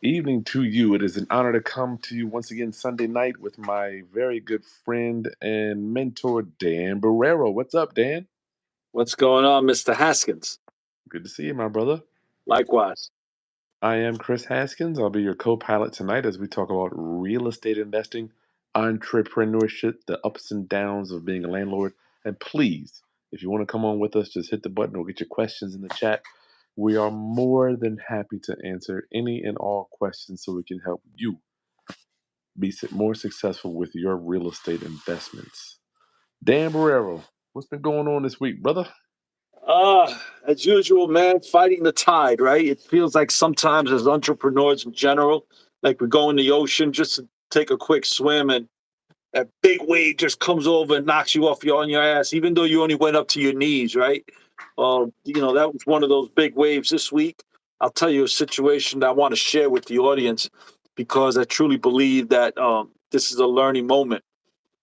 evening to you. It is an honor to come to you once again Sunday night with my very good friend and mentor, Dan Borrero. What's up, Dan? What's going on, Mr. Haskins? Good to see you, my brother. Likewise. I am Kris Haskins. I'll be your co pilot tonight as we talk about real estate investing, entrepreneurship, the ups and downs of being a landlord. And please, if you want to come on with us, just hit the button or get your questions in the chat. We are more than happy to answer any and all questions so we can help you be more successful with your real estate investments. Dan Barrero, what's been going on this week, brother? As usual, man, fighting the tide, right? It feels like sometimes as entrepreneurs in general, like we go in the ocean just to take a quick swim and that big wave just comes over and knocks you off on your ass, even though you only went up to your knees, right? That was one of those big waves this week. I'll tell you a situation that I want to share with the audience because I truly believe that this is a learning moment.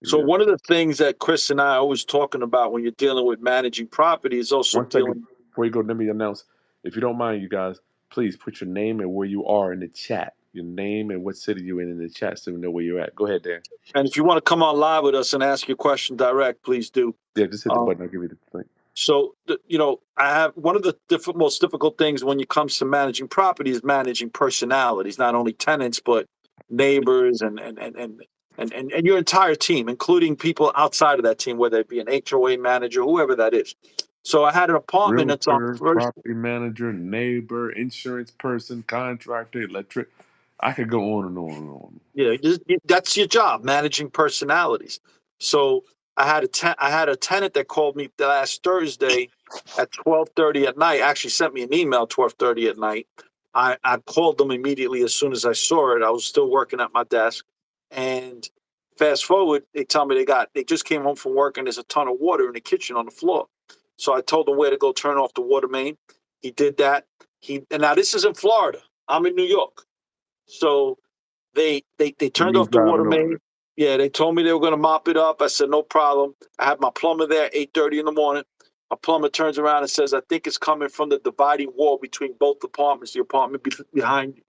So Yeah. one of the things that Chris and I are always talking about when you're dealing with managing property is also One second dealing. before you go, let me announce. If you don't mind, you guys, please put your name and where you are in the chat. Your name and what city you're in the chat so we know where you're at. Go ahead, Dan. And if you want to come on live with us and ask your question direct, please do. Yeah, just hit the Um, button. I'll give you the thing. I have one of the most difficult things when it comes to managing property is managing personalities, not only tenants but neighbors and your entire team, including people outside of that team, whether it be an HOA manager, whoever that is. So I had an apartment that's on Realtor, first. property manager, neighbor, insurance person, contractor, electric. I could go on and on and on. Yeah, that's your job, managing personalities. So I had a tenant that called me last Thursday at 12:30 at night. Actually, sent me an email 12:30 at night. I called them immediately as soon as I saw it. I was still working at my desk, and fast forward, they tell me they just came home from work and there's a ton of water in the kitchen on the floor. So I told them where to go turn off the water main. He did that. And now this is in Florida. I'm in New York. So they It turned means off the water driving over main. there. Yeah, they told me they were going to mop it up. I said no problem. I had my plumber there at 8:30 in the morning. My plumber turns around and says, "I think it's coming from the dividing wall between both apartments, the apartment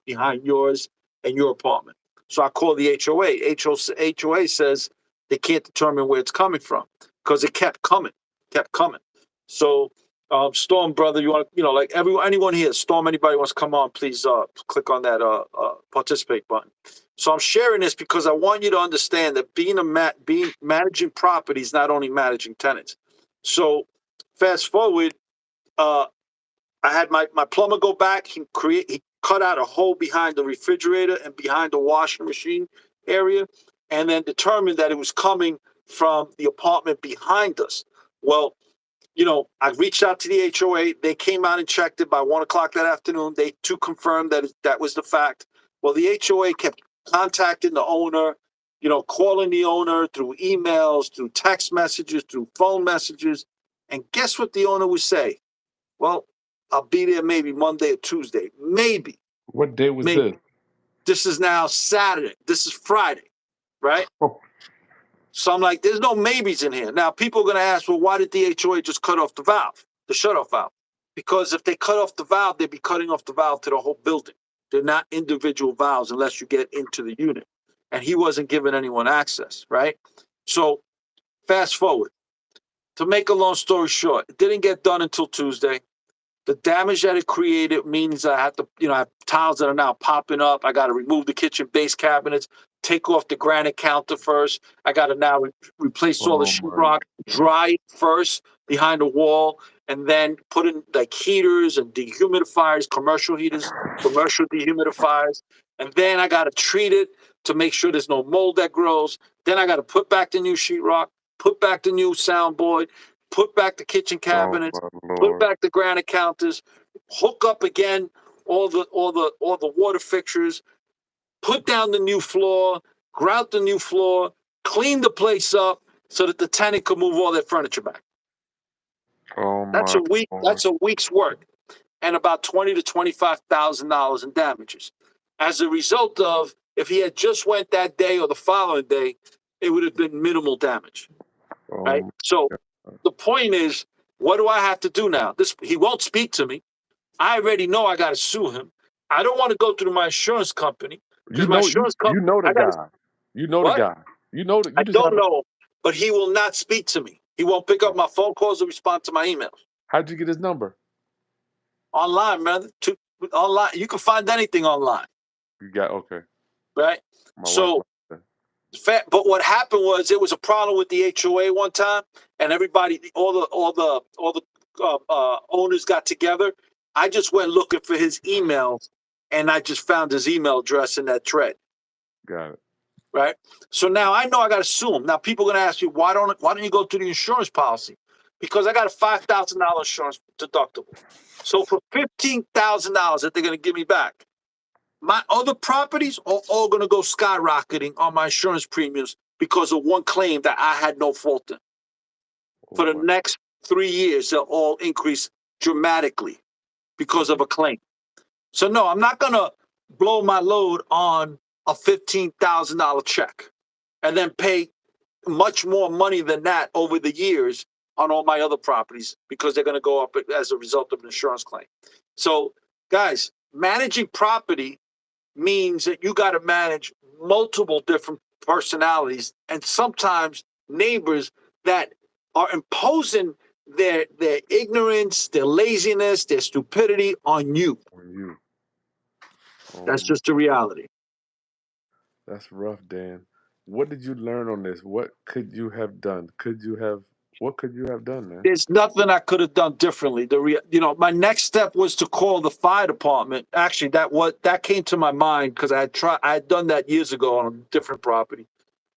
behind yours and your apartment." So I called the HOA. HOA says they can't determine where it's coming from because it kept coming. So Storm, brother, you want like anyone here, Storm, anybody wants to come on, please click on that participate button. So I'm sharing this because I want you to understand that being managing property is not only managing tenants. So fast forward, uh, I had my plumber go back. He cut out a hole behind the refrigerator and behind the washing machine area, and then determined that it was coming from the apartment behind us. Well, I reached out to the HOA. They came out and checked it by 1 o'clock that afternoon. They too confirmed that that was the fact. Well, the HOA kept contacting the owner, calling the owner through emails, through text messages, through phone messages. And guess what the owner would say? Well, I'll be there maybe Monday or Tuesday. Maybe, What day was maybe. this? This is now Saturday. This is Friday, right? Oh, So I'm like, there's no maybes in here. Now, people are going to ask, well, why did the HOA just cut off the valve, the shutoff valve? Because if they cut off the valve, they'd be cutting off the valve to the whole building. They're not individual valves unless you get into the unit. And he wasn't giving anyone access, right? So fast forward. To make a long story short, it didn't get done until Tuesday. The damage that it created means I have to, I have tiles that are now popping up. I got to remove the kitchen base cabinets, take off the granite counter first. I got to now replace all the oh my sheetrock, dry it first behind the wall, and then put in like heaters and dehumidifiers, commercial heaters, commercial dehumidifiers. And then I got to treat it to make sure there's no mold that grows. Then I got to put back the new sheetrock, put back the new soundboard, put back the kitchen oh cabinets, my put lord. back the granite counters, hook up again all the water fixtures, put down the new floor, grout the new floor, clean the place up so that the tenant could move all their furniture back. Oh That's my a week. lord. That's a week's work, and about $20,000 to $25,000 in damages. As a result of, if he had just went that day or the following day, it would have been minimal damage, right? Oh So my the point is, what do I have to do now? He won't speak to me. I already know I got to sue him. I don't want to go through my insurance company because You my know, insurance you company, know the I got guy. You know the what? guy. You know that I you just don't have. know, but he will not speak to me. He won't pick up my phone calls or respond to my emails. How'd you get his number? Online, man. Online. You can find anything online, You got okay. right? My wife. So, but what happened was it was a problem with the HOA one time, and everybody, all the owners got together. I just went looking for his emails, and I just found his email address in that thread. Got it. Right. So now I know I got to sue him. Now people are going to ask you, why don't you go through the insurance policy? Because I got a $5,000 insurance deductible. So for $15,000 that they're going to give me back, my other properties are all going to go skyrocketing on my insurance premiums because of one claim that I had no fault in. For the next 3 years, they'll all increase dramatically because of a claim. So no, I'm not going to blow my load on a $15,000 check and then pay much more money than that over the years on all my other properties because they're going to go up as a result of an insurance claim. So, guys, managing property means that you got to manage multiple different personalities and sometimes neighbors that are imposing their ignorance, their laziness, their stupidity on you. That's just the reality. That's rough, Dan. What did you learn on this? What could you have done? What could you have done, man? There's nothing I could have done differently. My next step was to call the fire department. Actually, that came to my mind because I had done that years ago on a different property.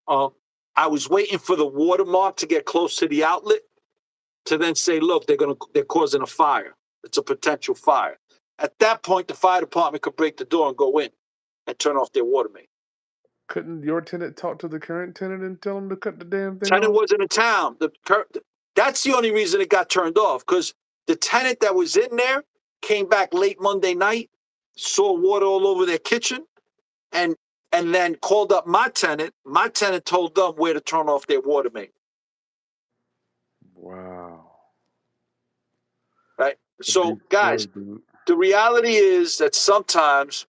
I was waiting for the watermark to get close to the outlet to then say, look, they're causing a fire. It's a potential fire. At that point, the fire department could break the door and go in and turn off their water main. Couldn't your tenant talk to the current tenant and tell him to cut the damn thing Tenant off? wasn't in town. That's the only reason it got turned off, because the tenant that was in there came back late Monday night, saw water all over their kitchen, and then called up my tenant. My tenant told them where to turn off their water main. Wow. Right? So, guys, the reality is that sometimes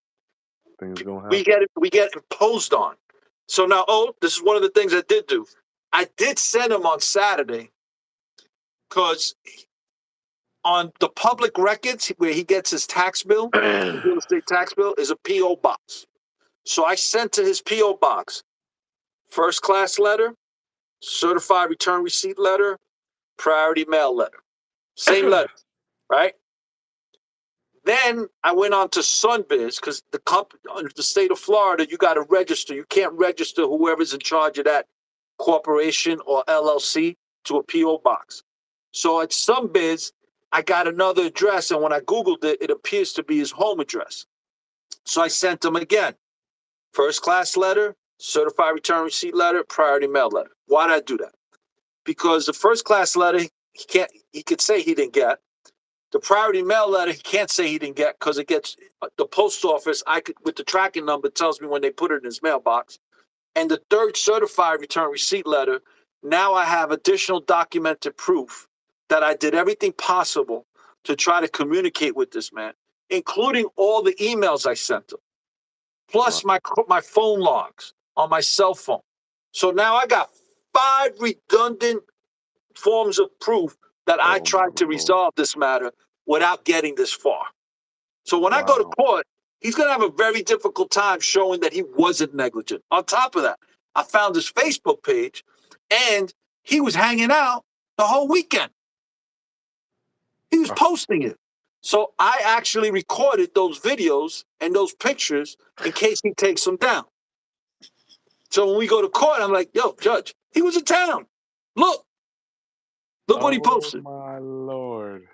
we get imposed on. So now, this is one of the things I did do. I did send him on Saturday because on the public records where he gets his tax bill, real estate tax bill, is a P.O. box. So I sent to his P.O. box first class letter, certified return receipt letter, priority mail letter. Same letter, right? Then I went on to Sunbiz because the state of Florida, you got to register. You can't register whoever's in charge of that corporation or LLC to a P.O. box. So at Sunbiz, I got another address, and when I Googled it, it appears to be his home address. So I sent him again. First class letter, certified return receipt letter, priority mail letter. Why did I do that? Because the first class letter, he could say he didn't get. The priority mail letter, he can't say he didn't get because it gets the post office. With the tracking number, tells me when they put it in his mailbox. And the third certified return receipt letter, now I have additional documented proof that I did everything possible to try to communicate with this man, including all the emails I sent him, plus my phone logs on my cell phone. So now I got 5 redundant forms of proof that I tried to resolve this matter without getting this far. So when I go to court, he's going to have a very difficult time showing that he wasn't negligent. On top of that, I found his Facebook page, and he was hanging out the whole weekend. He was posting it. So I actually recorded those videos and those pictures in case he takes them down. So when we go to court, I'm like, yo, judge, he was in town. Look what he posted. Oh, my Lord.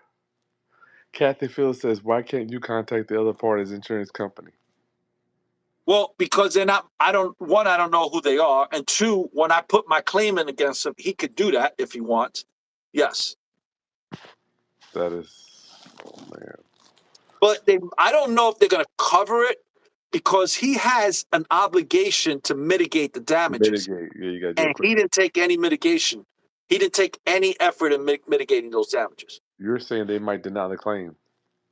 Kathy Phil says, why can't you contact the other party's insurance company? Well, because they're not, I don't know who they are. And 2, when I put my claim in against him, he could do that if he wants. Yes. That is, oh man. But I don't know if they're going to cover it because he has an obligation to mitigate the damages. And he didn't take any mitigation. He didn't take any effort in mitigating those damages. You're saying they might deny the claim.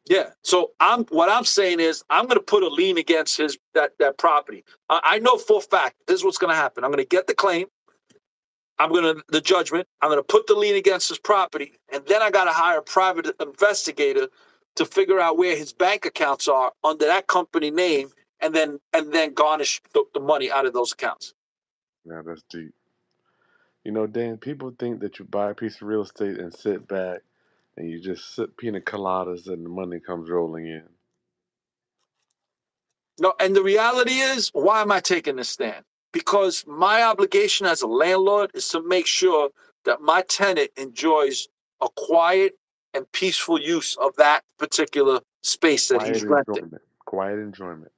Yeah. So what I'm saying is I'm going to put a lien against that property. I know for a fact this is what's going to happen. I'm going to get the claim. The judgment. I'm going to put the lien against his property, and then I got to hire a private investigator to figure out where his bank accounts are under that company name, and then garnish the money out of those accounts. Yeah, that's deep. You know, Dan, people think that you buy a piece of real estate and sit back and you just sip pina coladas and the money comes rolling in. No, and the reality is, why am I taking this stand? Because my obligation as a landlord is to make sure that my tenant enjoys a quiet and peaceful use of that particular space that Quiet he's renting. enjoyment. Quiet enjoyment.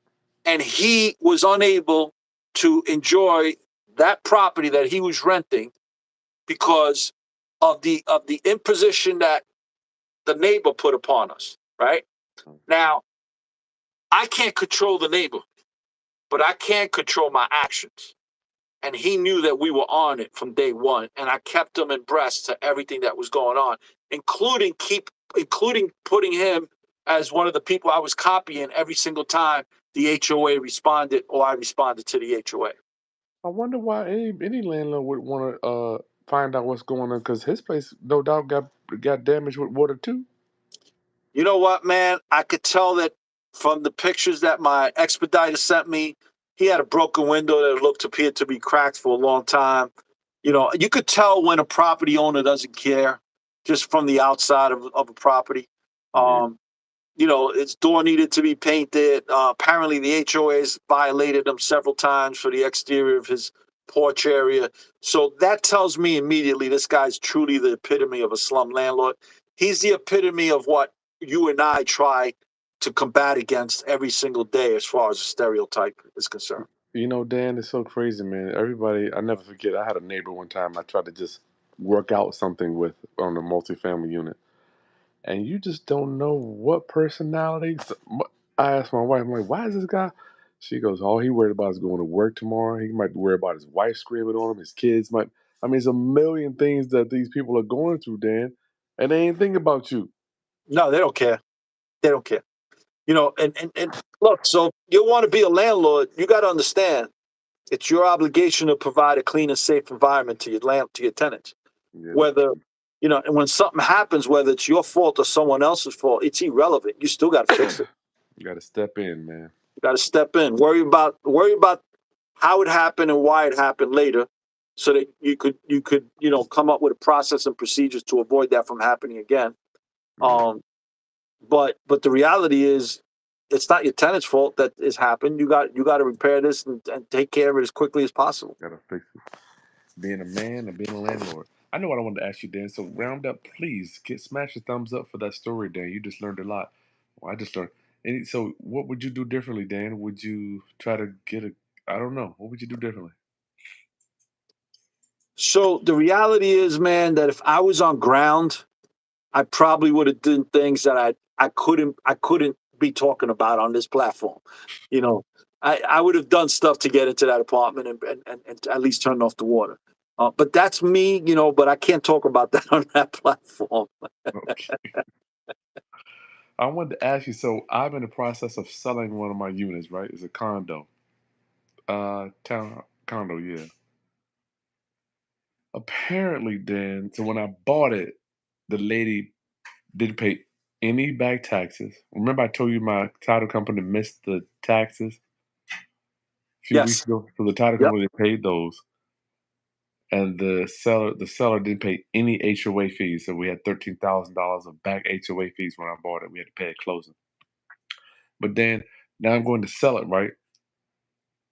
And he was unable to enjoy that property that he was renting because of the imposition that the neighbor put upon us, right? Mm. Now, I can't control the neighbor, but I can control my actions. And he knew that we were on it from day one, and I kept him abreast to everything that was going on, including putting him as one of the people I was copying every single time the HOA responded or I responded to the HOA. I wonder why any landlord would want to find out what's going on because his place, no doubt, got damaged with water too. You know what, man? I could tell that from the pictures that my expediter sent me. He had a broken window that appeared to be cracked for a long time. You know, you could tell when a property owner doesn't care just from the outside of a property. Yeah. Um, you know, its door needed to be painted. Apparently, the HOAs violated him several times for the exterior of his porch area. So that tells me immediately this guy's truly the epitome of a slum landlord. He's the epitome of what you and I try to combat against every single day as far as a stereotype is concerned. You know, Dan, it's so crazy, man. Everybody, I never forget. I had a neighbor one time. I tried to just work out something with on the multifamily unit, and you just don't know what personality. I asked my wife, I'm like, "Why is this guy?" She goes, "All he worried about is going to work tomorrow. He might be worried about his wife screaming on him. His kids might. I mean, it's a million things that these people are going through, Dan, and they ain't thinking about you." No, they don't care. They don't care. You know, and look, so you want to be a landlord, you got to understand it's your obligation to provide a clean and safe environment to your tenants. Yeah, that's Whether you know, and when something happens, whether it's your fault or someone else's fault, it's irrelevant. You still got to fix it. you got to step in, man. You got to step in. Worry about how it happened and why it happened later, so that you could come up with a process and procedures to avoid that from happening again. Yeah, Um, but the reality is, it's not your tenant's fault that it's happened. You got to repair this and take care of it as quickly as possible. got to fix it. Being a man and being a landlord. I know what I wanted to ask you, Dan. So round up, please smash a thumbs up for that story, Dan. You just learned a lot. Well, I just learned. So, what would you do differently, Dan? Would you try to get a? I don't know. What would you do differently? So the reality is, man, that if I was on ground, I probably would have done things that I couldn't be talking about on this platform. You know, I would have done stuff to get into that apartment and at least turn off the water. But that's me, but I can't talk about that on that platform. Okay. I wanted to ask you. So, I'm in the process of selling one of my units. Right, it's a condo. Town condo. Yeah. Apparently, Dan. So when I bought it, the lady didn't pay any back taxes. Remember, I told you my title company missed the taxes a few weeks Yes. ago. So the title Yep. company paid those, and the seller didn't pay any HOA fees. So we had $13,000 of back HOA fees when I bought it. We had to pay at closing. But then now I'm going to sell it, right?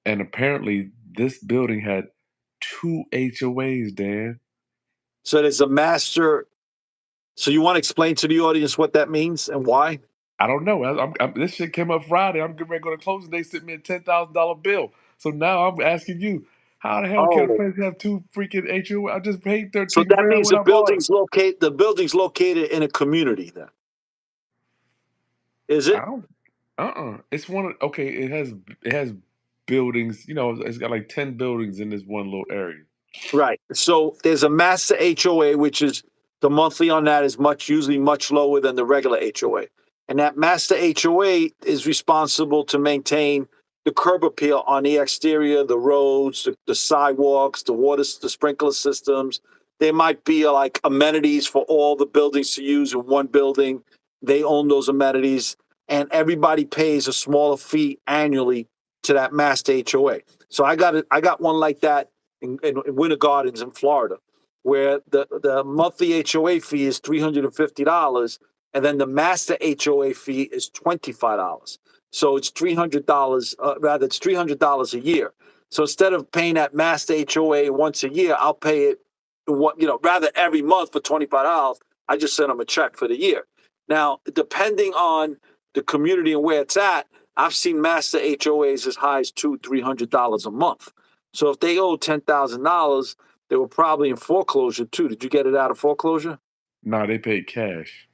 And apparently this building had two HOAs, Dan. So there's a master. So you want to explain to the audience what that means and why? I don't know. This shit came up Friday. I'm getting ready to go to closing. They sent me a $10,000 bill. So now I'm asking you, how the hell can a Oh, place have two freaking HOA? I just paid so 13 that grand means when I bought it. the building's located in a community then. Is I it? don't. It's one of okay. It has buildings. You know, it's got like 10 buildings in this one little area. Right. So there's a master HOA, which is the monthly on that is usually much lower than the regular HOA. And that master HOA is responsible to maintain the curb appeal on the exterior, the roads, the sidewalks, the water, the sprinkler systems. There might be like amenities for all the buildings to use in one building. They own those amenities, and everybody pays a smaller fee annually to that master HOA. So I got one like that in Winter Gardens in Florida, where the monthly HOA fee is $350, and then the master HOA fee is $25. So it's $300. It's $300 a year. So instead of paying that master HOA once a year, I'll pay it rather every month for $25. I just send them a check for the year. Now, depending on the community and where it's at, I've seen master HOAs as high as $300 a month. So if they owe $10,000, they were probably in foreclosure too. Did you get it out of foreclosure? No, they paid cash.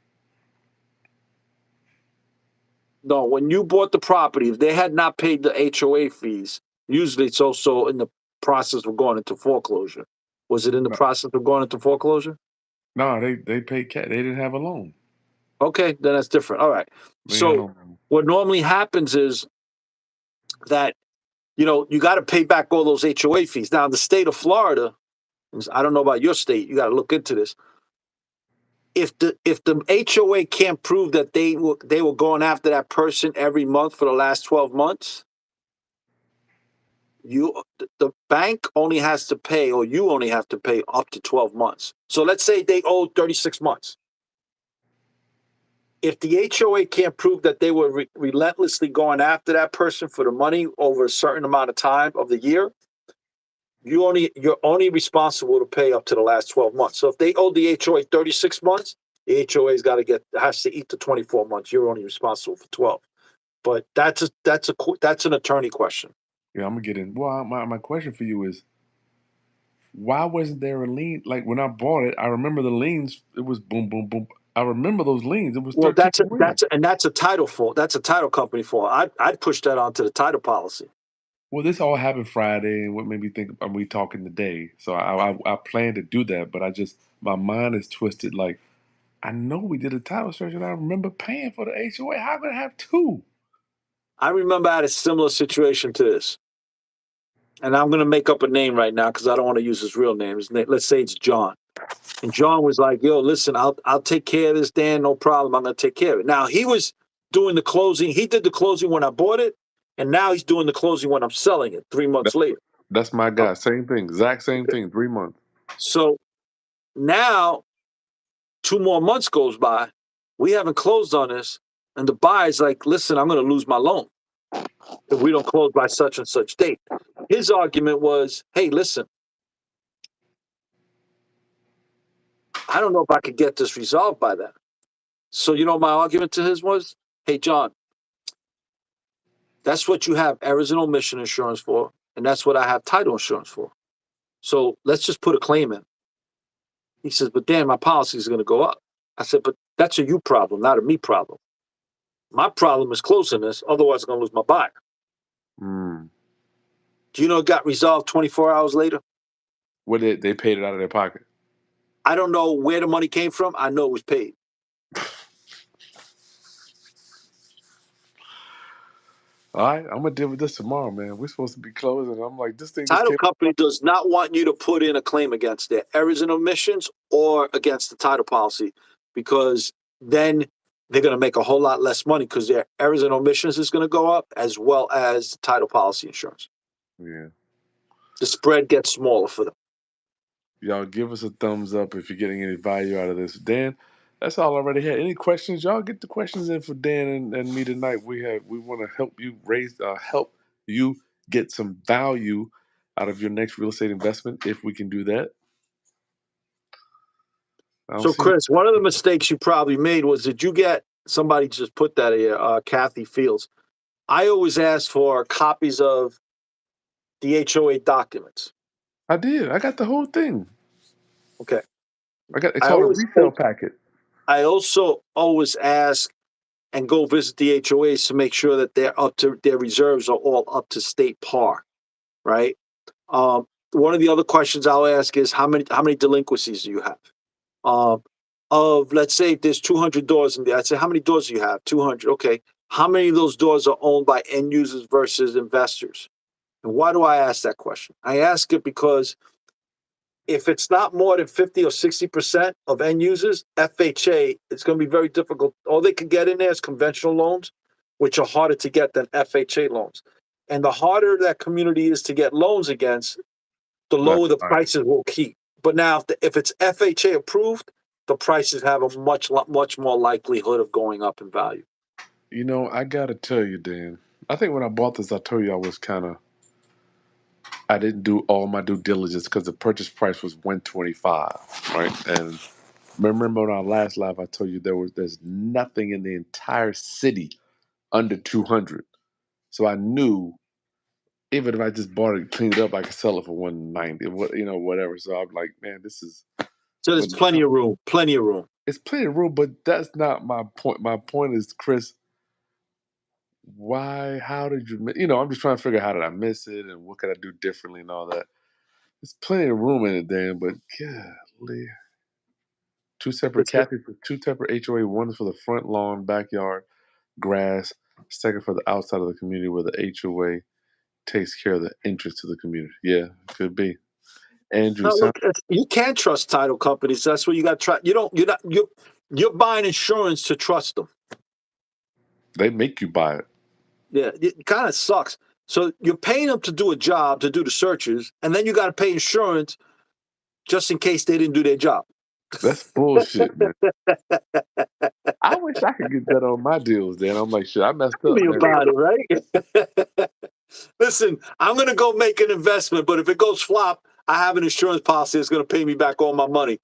No, when you bought the property, if they had not paid the HOA fees, usually it's also in the process of going into foreclosure. Was it in the No, process of going into foreclosure? no, they paid cash. They didn't have a loan. Okay, then that's different. All right. They had So no loan. what normally happens is that you got to pay back all those HOA fees. Now, in the state of Florida, I don't know about your state. You got to look into this. If the HOA can't prove that they were going after that person every month for the last 12 months, the bank only has to pay, or you only have to pay up to 12 months. So let's say they owe 36 months. If the HOA can't prove that they were relentlessly going after that person for the money over a certain amount of time of the year, you're only responsible to pay up to the last 12 months. So if they owe the HOA 36 months, the HOA's has to eat the 24 months. You're only responsible for 12. But that's an attorney question. Yeah, I'm gonna get in. Well, my question for you is, why wasn't there a lien? Like when I bought it, I remember the liens. It was boom, boom, boom. I remember those liens. It was Well, 13 grand. that's a title fault. That's a title company fault. I'd push that onto the title policy. Well, this all happened Friday, and what made me think are we talking today? So I plan to do that, but my mind is twisted. Like I know we did a title search, and I remember paying for the HOA. How could I have two? I remember I had a similar situation to this. And I'm going to make up a name right now because I don't want to use his real name. Let's say it's John. And John was like, "Yo, listen, I'll take care of this, Dan. No problem. I'm going to take care of it." Now he was doing the closing. He did the closing when I bought it, and now he's doing the closing when I'm selling it 3 months That, later. that's my Uh, guy. Same thing. Exact same Okay. thing. 3 months. So now 2 more months goes by. We haven't closed on this, and the buyer's like, "Listen, I'm going to lose my loan if we don't close by such and such date." His argument was, "Hey, listen, I don't know if I could get this resolved by then." So my argument to his was, "Hey, John, that's what you have errors and omission insurance for, and that's what I have title insurance for. So let's just put a claim in." He says, "But Dan, my policy is going to go up." I said, "But that's a you problem, not a me problem. My problem is closing this, otherwise I'm going to lose my buyer." Mm. Do you know it got resolved 24 hours later? What they paid it out of their pocket. I don't know where the money came from. I know it was paid. All right, I'm gonna deal with this tomorrow, man. We're supposed to be closing. I'm like, this thing just Title came. company does not want you to put in a claim against their errors and omissions or against the title policy, because then they're going to make a whole lot less money because their errors and omissions is going to go up as well as the title policy insurance. Yeah. The spread gets smaller for them. Y'all give us a thumbs up if you're getting any value out of this. Dan, that's all I already had. Any questions? Y'all get the questions in for Dan and me tonight. We want to help you help you get some value out of your next real estate investment if we can do that. I don't So, see. Chris, one of the mistakes you probably made was, did you get somebody just put that here, Kathy Fields? I always ask for copies of the HOA documents. I did. I got the whole thing. Okay. It's I called a always resale packet. I also always ask and go visit the HOAs to make sure that their reserves are all up to state par, right? One of the other questions I'll ask is how many delinquencies do you have? of, let's say there's 200 doors in there. I'd say, how many doors do you have? 200. Okay. How many of those doors are owned by end users versus investors? And why do I ask that question? I ask it because if it's not more than 50 or 60% of end users, FHA, it's going to be very difficult. All they can get in there is conventional loans, which are harder to get than FHA loans. And the harder that community is to get loans against, the That's lower the fine. prices will keep. But now, if it's FHA approved, the prices have a much more likelihood of going up in value. You know, I gotta tell you, Dan. I think when I bought this, I told you I didn't do all my due diligence because the purchase price was 125, right? And remember on our last live, I told you there's nothing in the entire city under 200. So I knew even if I just bought it, cleaned it up, I could sell it for 190. Whatever. So I'm like, man, this is So there's when the plenty of room, plenty of room. it's plenty of room, but that's not my point. My point is, Chris, why? How did you? I'm just trying to figure out how did I miss it and what could I do differently and all that. There's plenty of room in it, Dan, but golly. Two separate It's, Kathy for two separate HOA. One for the front lawn, backyard, grass. Second for the outside of the community where the HOA takes care of the entrance to the community. Yeah, could be. Andrew, now sound look, you can't trust title companies. That's what you got to try. You don't. You're buying insurance to trust them. they make you buy it. Yeah, it kind of sucks. So you're paying them to do a job to do the searches, and then you got to pay insurance just in case they didn't do their job. That's bullshit, man. I wish I could get that on my deals, Dan. I'm like, shit, I messed Tell up, me man. about it, right? Listen, I'm going to go make an investment, but if it goes flop, I have an insurance policy that's going to pay me back all my money.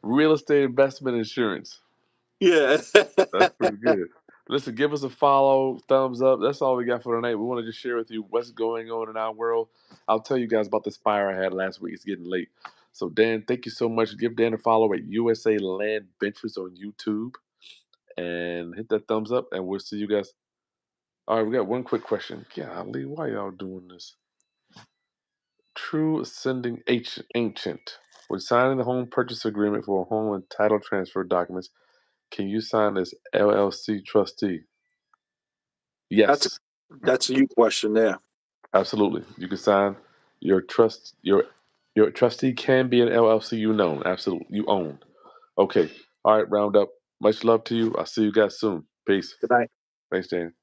Real estate investment insurance. Yeah. That's pretty good. Listen, give us a follow, thumbs up. That's all we got for tonight. We want to just share with you what's going on in our world. I'll tell you guys about this fire I had last week. It's getting late. So, Dan, thank you so much. Give Dan a follow at USA Land Ventures on YouTube and hit that thumbs up, and we'll see you guys. All right, we got one quick question. Golly, why y'all doing this? True Ascending Ancient. When signing the home purchase agreement for a home and title transfer documents, can you sign as LLC trustee? that's Yes, that's a you question there. absolutely. You can sign your trust. Your trustee can be an LLC you own. Absolutely, you own. Okay. All right. Round up. Much love to you. I'll see you guys soon. Peace. Good night. Thanks, Jane.